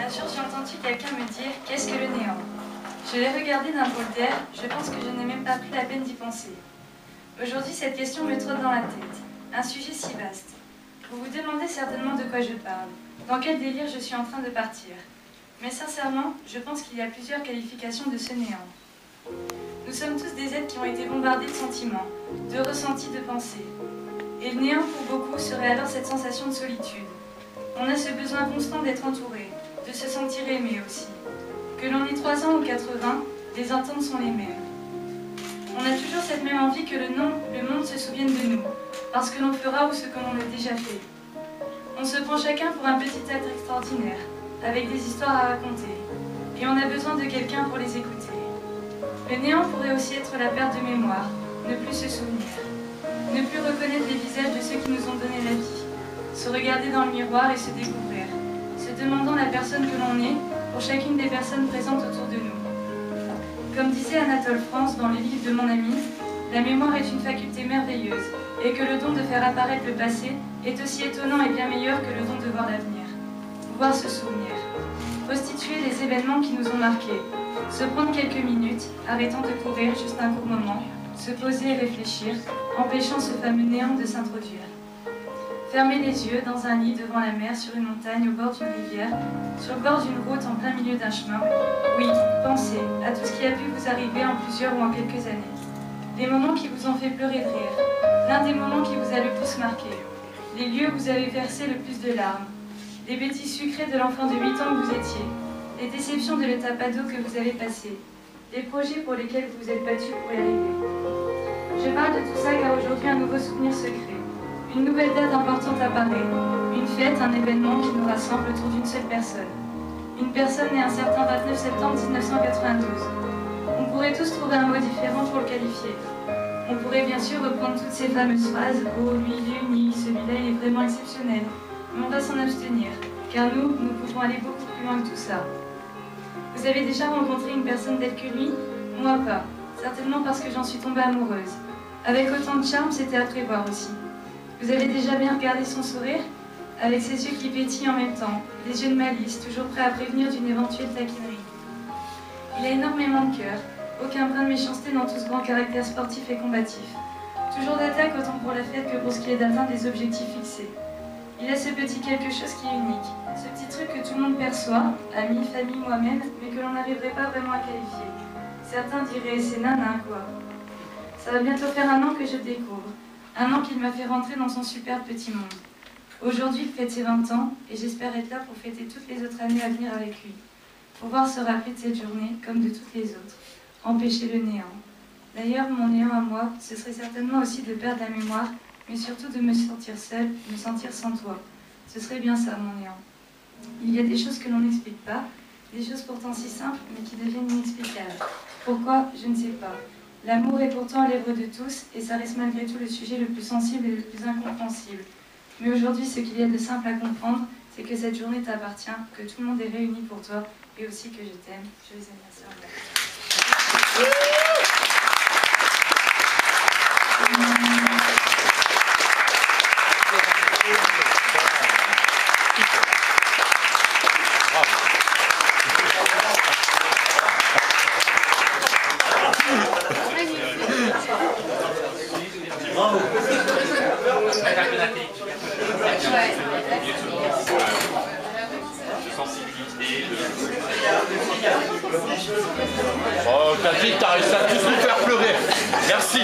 Un jour, j'ai entendu quelqu'un me dire « Qu'est-ce que le néant ?» Je l'ai regardé d'un drôle d'air, je pense que je n'ai même pas pris la peine d'y penser. Aujourd'hui, cette question me trotte dans la tête. Un sujet si vaste. Vous vous demandez certainement de quoi je parle, dans quel délire je suis en train de partir. Mais sincèrement, je pense qu'il y a plusieurs qualifications de ce néant. Nous sommes tous des êtres qui ont été bombardés de sentiments, de ressentis, de pensées. Et le néant, pour beaucoup, serait alors cette sensation de solitude. On a ce besoin constant d'être entouré, de se sentir aimé aussi. Que l'on ait 3 ans ou 80, les attentes sont les mêmes. On a toujours cette même envie que le monde se souvienne de nous, parce que l'on fera ou ce que l'on a déjà fait. On se prend chacun pour un petit être extraordinaire, avec des histoires à raconter, et on a besoin de quelqu'un pour les écouter. Le néant pourrait aussi être la perte de mémoire, ne plus se souvenir, ne plus reconnaître les visages de ceux qui nous ont donné la vie, se regarder dans le miroir et se découvrir, se demandant la personne que l'on est pour chacune des personnes présentes autour de nous. Comme disait Anatole France dans le livre de mon ami, la mémoire est une faculté merveilleuse et que le don de faire apparaître le passé est aussi étonnant et bien meilleur que le don de voir l'avenir. Pouvoir se souvenir, restituer les événements qui nous ont marqués, se prendre quelques minutes, arrêtant de courir juste un court moment, se poser et réfléchir, empêchant ce fameux néant de s'introduire. Fermer les yeux dans un lit devant la mer, sur une montagne, au bord d'une rivière, sur le bord d'une route en plein milieu d'un chemin. Oui, pensez à tout ce qui a pu vous arriver en plusieurs ou en quelques années. Les moments qui vous ont fait pleurer de rire, l'un des moments qui vous a le plus marqué, les lieux où vous avez versé le plus de larmes, les bêtises sucrées de l'enfant de 8 ans que vous étiez, les déceptions de l'étape ado que vous avez passée, les projets pour lesquels vous vous êtes battu pour y arriver. Je parle de tout ça car aujourd'hui un nouveau souvenir se crée. Une nouvelle date importante apparaît, une fête, un événement qui nous rassemble autour d'une seule personne. Une personne née un certain 29 septembre 1992. On pourrait tous trouver un mot différent pour le qualifier. On pourrait bien sûr reprendre toutes ces fameuses phrases « Oh, lui il est unique, celui-là il est vraiment exceptionnel ». Mais on va s'en abstenir, car nous pouvons aller beaucoup plus loin que tout ça. Vous avez déjà rencontré une personne telle que lui? Moi pas, certainement parce que j'en suis tombée amoureuse. Avec autant de charme, c'était à prévoir aussi. Vous avez déjà bien regardé son sourire? Avec ses yeux qui pétillent en même temps, des yeux de malice, toujours prêts à prévenir d'une éventuelle taquinerie. Il a énormément de cœur, aucun brin de méchanceté dans tout ce grand caractère sportif et combatif. Toujours d'attaque autant pour la fête que pour ce qui est d'atteindre des objectifs fixés. Il a ce petit quelque chose qui est unique, ce petit truc que tout le monde perçoit, amis, famille, moi-même, mais que l'on n'arriverait pas vraiment à qualifier. Certains diraient c'est nanan quoi. Ça va bientôt faire 1 an que je le découvre. 1 an qu'il m'a fait rentrer dans son superbe petit monde. Aujourd'hui, il fête ses 20 ans et j'espère être là pour fêter toutes les autres années à venir avec lui. Pouvoir se rappeler de cette journée comme de toutes les autres. Empêcher le néant. D'ailleurs, mon néant à moi, ce serait certainement aussi de perdre la mémoire, mais surtout de me sentir seule, me sentir sans toi. Ce serait bien ça, mon néant. Il y a des choses que l'on n'explique pas, des choses pourtant si simples, mais qui deviennent inexplicables. Pourquoi? Je ne sais pas. L'amour est pourtant à l'œuvre de tous, et ça reste malgré tout le sujet le plus sensible et le plus incompréhensible. Mais aujourd'hui, ce qu'il y a de simple à comprendre, c'est que cette journée t'appartient, que tout le monde est réuni pour toi, et aussi que je t'aime. Joyeux anniversaire. Bravo. Oh, t'as dit que t'as réussi à tous nous faire pleurer. Merci.